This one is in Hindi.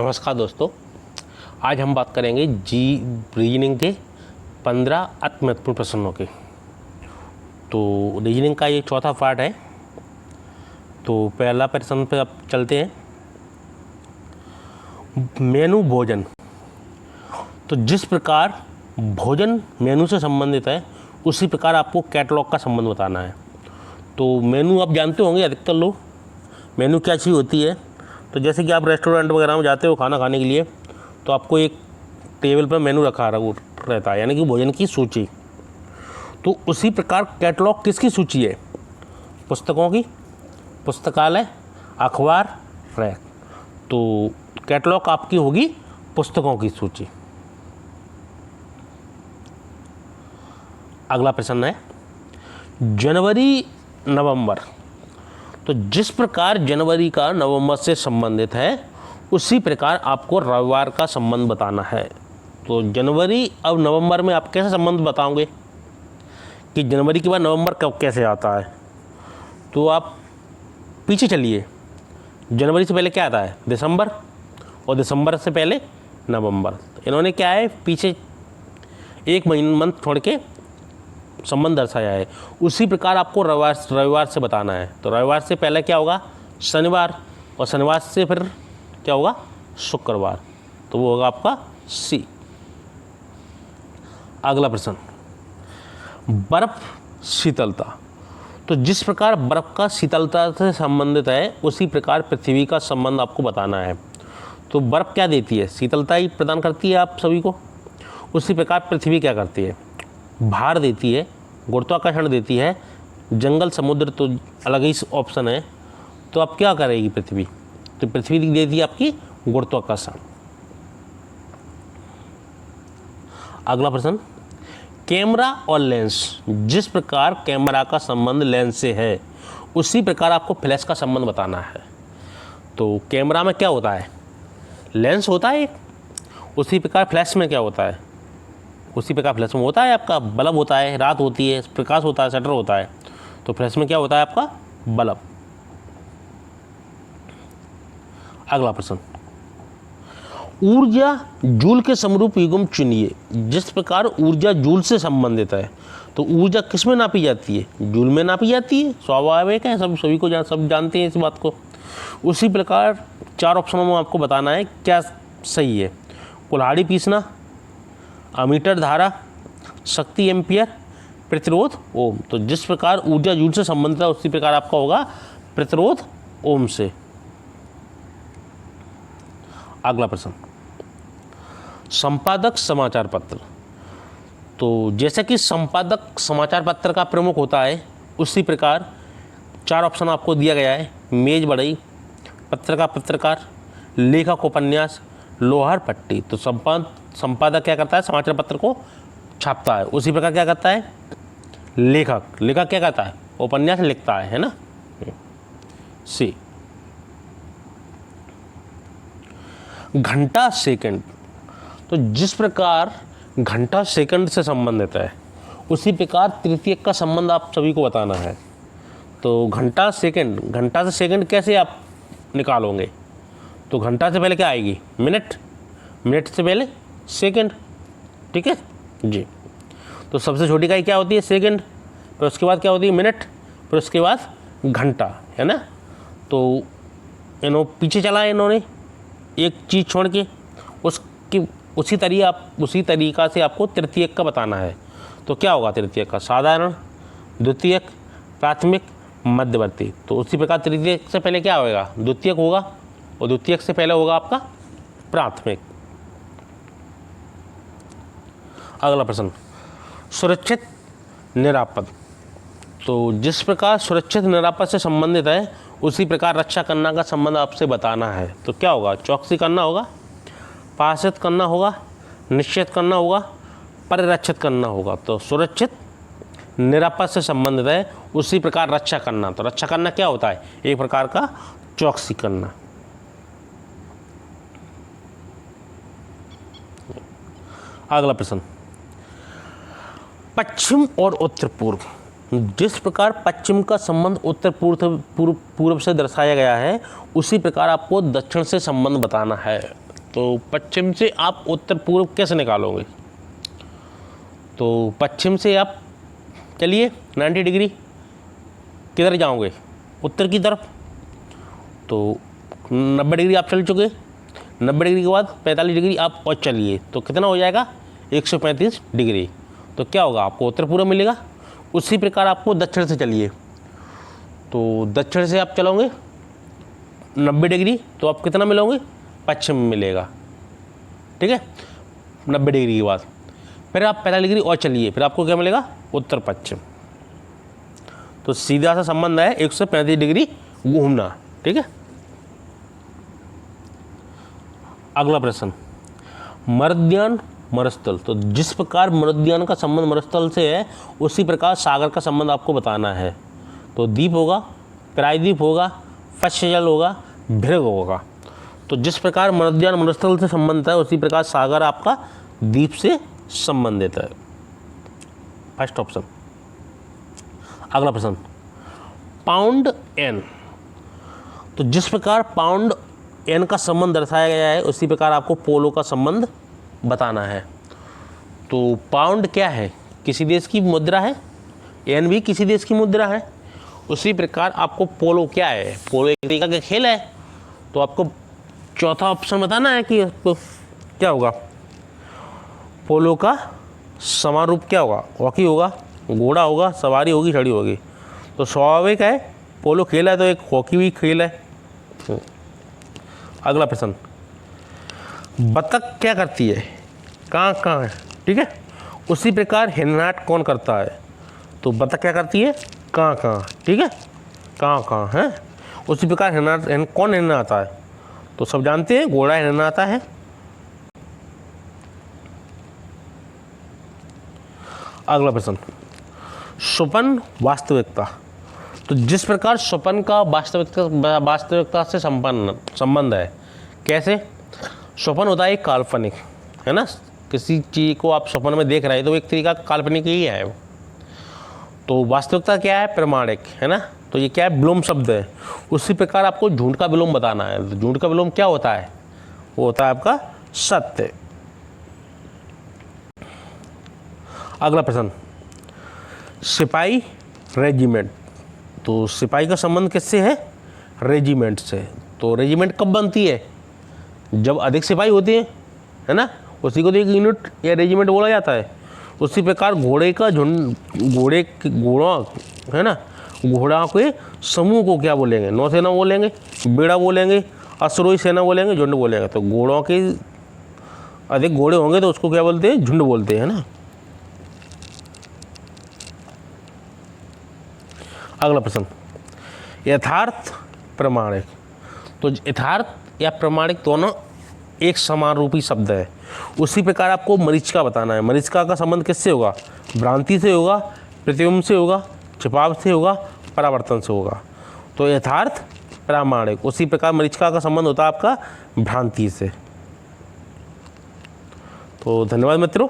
नमस्कार दोस्तों, आज हम बात करेंगे रीजनिंग के 15 अति महत्वपूर्ण प्रश्नों के। तो रीजनिंग का ये चौथा पार्ट है। तो पहला प्रश्न पे अब चलते हैं। मेनू भोजन। तो जिस प्रकार भोजन मेनू से संबंधित है उसी प्रकार आपको कैटलॉग का संबंध बताना है। तो मेनू आप जानते होंगे अधिकतर लोग, मेनू क्या चीज़ होती है। तो जैसे कि आप रेस्टोरेंट वगैरह में जाते हो खाना खाने के लिए, तो आपको एक टेबल पर मेनू रखा रहता है, यानी कि भोजन की सूची। तो उसी प्रकार कैटलॉग किसकी सूची है? पुस्तकों की, पुस्तकालय, अखबार, रैक। तो कैटलॉग आपकी होगी पुस्तकों की सूची। अगला प्रश्न है जनवरी नवंबर। तो जिस प्रकार जनवरी का नवंबर से संबंधित है उसी प्रकार आपको रविवार का संबंध बताना है। तो जनवरी अब नवंबर में आप कैसे संबंध बताओगे कि जनवरी के बाद नवंबर कब कैसे आता है? तो आप पीछे चलिए, जनवरी से पहले क्या आता है? दिसंबर, और दिसंबर से पहले नवंबर। इन्होंने क्या है, पीछे एक मंथ छोड़ के संबंध दर्शाया है। उसी प्रकार आपको रविवार से बताना है। तो रविवार से पहले क्या होगा? शनिवार, और शनिवार से फिर क्या होगा? शुक्रवार। तो वो होगा आपका सी। अगला प्रश्न, बर्फ शीतलता। तो जिस प्रकार बर्फ का शीतलता से संबंधित है उसी प्रकार पृथ्वी का संबंध आपको बताना है। तो बर्फ क्या देती है? शीतलता ही प्रदान करती है आप सभी को। उसी प्रकार पृथ्वी क्या करती है? भार देती है, गुरुत्वाकर्षण देती है। जंगल समुद्र तो अलग ही ऑप्शन है। तो अब क्या करेगी पृथ्वी? तो पृथ्वी देती है आपकी गुरुत्वाकर्षण। अगला प्रश्न, कैमरा और लेंस। जिस प्रकार कैमरा का संबंध लेंस से है उसी प्रकार आपको फ्लैश का संबंध बताना है। तो कैमरा में क्या होता है? लेंस होता है। उसी प्रकार फ्लैश में क्या होता है? उसी प्रकार फ्लैश में होता है आपका बल्ब होता है, रात होती है, प्रकाश होता है, शटर होता है। तो फ्लैश में क्या होता है आपका? बल्ब। अगला प्रश्न, ऊर्जा जूल के समरूप युग्म चुनिए। जिस प्रकार ऊर्जा जूल से संबंधित है तो ऊर्जा किस में नापी जाती है? जूल में नापी जाती है। स्वाभाविक है, सभी को सब जानते हैं इस बात को। उसी प्रकार 4 ऑप्शनों में आपको बताना है क्या सही है। कुल्हाड़ी पीसना, अमीटर धारा, शक्ति एम्पियर, प्रतिरोध ओम। तो जिस प्रकार ऊर्जा जूल से संबंधित है उसी प्रकार आपका होगा प्रतिरोध ओम से। अगला प्रश्न, संपादक समाचार पत्र। तो जैसे कि संपादक समाचार पत्र का प्रमुख होता है उसी प्रकार 4 ऑप्शन आपको दिया गया है। मेज बढ़ई, पत्र का पत्रकार, लेखक उपन्यास, लोहार पट्टी। तो संपादक क्या करता है? समाचार पत्र को छापता है। उसी प्रकार क्या करता है? लेखक क्या करता है? उपन्यास लिखता है ना। सी। घंटा सेकंड। तो जिस प्रकार घंटा सेकंड से संबंधित है उसी प्रकार तृतीयक का संबंध आप सभी को बताना है। तो घंटा से सेकंड कैसे आप निकालोगे? तो घंटा से पहले क्या आएगी? मिनट, मिनट से पहले सेकंड। ठीक है जी। तो सबसे छोटी इकाई क्या होती है? सेकंड। फिर उसके बाद क्या होती है? मिनट। फिर उसके बाद घंटा, है ना। तो पीछे चला है इन्होंने एक चीज़ छोड़ के, उसी तरीका से आपको तृतीयक का बताना है। तो क्या होगा तृतीयक का? साधारण, द्वितीयक, प्राथमिक, मध्यवर्ती। तो उसी प्रकार तृतीयक से पहले क्या होगा? द्वितीयक होगा, और द्वितीयक से पहले होगा आपका प्राथमिक। अगला प्रश्न, सुरक्षित निरापद। तो जिस प्रकार सुरक्षित निरापद से संबंधित है उसी प्रकार रक्षा करना का संबंध आपसे बताना है। तो क्या होगा? चौकसी करना होगा, पाशित करना होगा, निश्चित करना होगा, परिरक्षित करना होगा। तो सुरक्षित निरापद से संबंधित है उसी प्रकार रक्षा करना। तो रक्षा करना क्या होता है? एक प्रकार का चौकसी करना। अगला प्रश्न, पश्चिम और उत्तर पूर्व। जिस प्रकार पश्चिम का संबंध उत्तर पूर्व से दर्शाया गया है उसी प्रकार आपको दक्षिण से संबंध बताना है। तो पश्चिम से आप उत्तर पूर्व कैसे निकालोगे? तो पश्चिम से आप चलिए 90 डिग्री, किधर जाओगे? उत्तर की तरफ। तो 90 डिग्री आप चल चुके, 90 डिग्री के बाद 45 डिग्री आप और चलिए, तो कितना हो जाएगा? 135 डिग्री। तो क्या होगा? आपको उत्तर पूर्व मिलेगा। उसी प्रकार आपको दक्षिण से चलिए, तो दक्षिण से आप चलोगे 90 डिग्री, तो आप कितना मिलोगे? पश्चिम में मिलेगा। ठीक है, 90 डिग्री के बाद फिर आप 45 डिग्री और चलिए, फिर आपको क्या मिलेगा? उत्तर पश्चिम। तो सीधा सा संबंध है 135 डिग्री घूमना। ठीक है, अगला प्रश्न, मरुद्यान मरुस्थल। तो जिस प्रकार मरुद्यान का संबंध मरुस्थल से है, उसी प्रकार सागर का संबंध आपको बताना है। तो द्वीप होगा, प्रायद्वीप होगा, पश्चजल होगा, भृग होगा। तो जिस प्रकार मरुद्यान मरुस्थल से संबंध है, उसी प्रकार सागर आपका द्वीप से संबंधित है। First option. अगला प्रश्न, पाउंड एन। तो जिस प्रकार पाउंड एन का संबंध दर्शाया गया है, उसी प्रकार आपको पोलो का संबंध बताना है। तो पाउंड क्या है? किसी देश की मुद्रा है, एन भी किसी देश की मुद्रा है। उसी प्रकार आपको पोलो क्या है? पोलो एक तरीका का खेल है। तो आपको चौथा ऑप्शन बताना है कि आपको क्या होगा? पोलो का समारूप क्या होगा? हॉकी होगा, घोड़ा होगा, सवारी होगी, छड़ी होगी। तो स्वाभाविक है, पोलो खेल है तो एक हॉकी भी खेल है। अगला प्रश्न, बतख क्या करती है? कहाँ कहाँ है? ठीक है, उसी प्रकार हिन्नाट कौन करता है? तो बतख क्या करती है? कहाँ कहाँ। ठीक है, कहाँ कहाँ है। उसी प्रकार हिन्नाट कौन हिन्नाता है? तो सब जानते हैं, घोड़ा हिन्नाता है। अगला प्रश्न, स्वप्न वास्तविकता। तो जिस प्रकार स्वप्न का वास्तविकता से संबंध है, कैसे? स्वप्न होता है एक काल्पनिक, है ना। किसी चीज़ को आप स्वप्न में देख रहे हैं तो एक तरीका काल्पनिक ही है वो। तो वास्तविकता क्या है? प्रमाणिक, है ना। तो ये क्या है? विलोम शब्द है। उसी प्रकार आपको झूठ का विलोम बताना है। तो झूठ का विलोम क्या होता है? वो होता है आपका सत्य। अगला प्रश्न, सिपाही रेजिमेंट। तो सिपाही का संबंध किससे है? रेजिमेंट से। तो रेजिमेंट कब बनती है? जब अधिक सिपाही होते हैं, है ना, उसी को तो एक यूनिट या रेजिमेंट बोला जाता है। उसी प्रकार घोड़े का झुंड, घोड़ा, है ना, घोड़ा के समूह को क्या बोलेंगे? नौसेना बोलेंगे, बेड़ा बोलेंगे, अश्वरोही सेना बोलेंगे, झुंड बोलेंगे। तो घोड़ों के अधिक घोड़े होंगे तो उसको क्या बोलते हैं? झुंड बोलते हैं ना। अगला प्रश्न, यथार्थ प्रमाणिक। तो यथार्थ या प्रमाणिक दोनों एक समान रूपी शब्द है। उसी प्रकार आपको मरीचिका बताना है। मरीचिका का संबंध किससे होगा? भ्रांति से होगा, प्रतिबिंब से होगा, छिपाव से होगा, परावर्तन से होगा। तो यथार्थ प्रामाणिक। उसी प्रकार मरीचिका का संबंध होता है आपका भ्रांति से। तो धन्यवाद मित्रों।